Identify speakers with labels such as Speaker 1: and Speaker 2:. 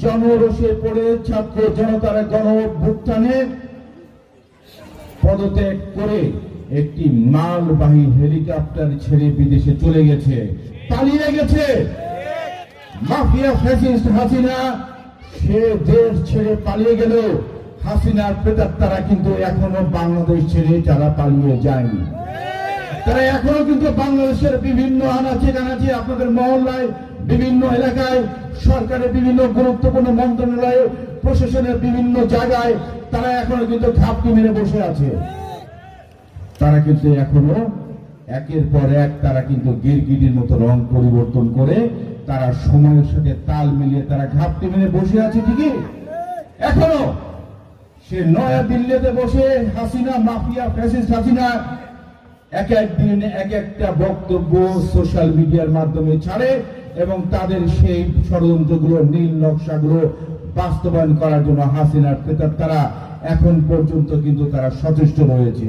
Speaker 1: জনরোষে পড়ে ছাত্র জনতার গণ অভ্যুত্থানে পদত্যাগ করে একটি মালবাহী হেলিকপ্টার ছেড়ে বিদেশে চলে গেছে, পালিয়ে গেছে। মাফিয়া ফ্যাসিস্ট হাসিনা সে দেশ ছেড়ে পালিয়ে গেল, হাসিনার প্রেতাত্মারা কিন্তু এখনো বাংলাদেশ ছেড়ে তারা পালিয়ে যায়নি। তারা এখনো কিন্তু বাংলাদেশের বিভিন্ন আনাচে কানাচে, আপনাদের মহল্লায়, বিভিন্ন এলাকায়, সরকারের বিভিন্ন গুরুত্বপূর্ণ মন্ত্রণালয়, প্রশাসনের বিভিন্ন জায়গায় তারা এখনো কিন্তু ঘাপটি মেরে বসে আছে। তারা কিন্তু এখনো একের পর এক তারা কিন্তু গিরগিটির মতো রং পরিবর্তন করে তারা সময়ের সাথে তাল মিলিয়ে তারা ঘাপটি মেরে বসে আছে। ঠিকই এখনো সে নয়া দিল্লিতে বসে হাসিনা, মাফিয়া ফ্যাসিস্ট হাসিনা এক এক দিন এক একটা বক্তব্য সোশ্যাল মিডিয়ার মাধ্যমে ছাড়ে এবং তাদের সেই ষড়যন্ত্রগুলো, নীল নকশাগুলো বাস্তবায়ন করার জন্য হাসিনার প্রেতাত্মারা এখন পর্যন্ত কিন্তু তারা সচেষ্ট রয়েছে।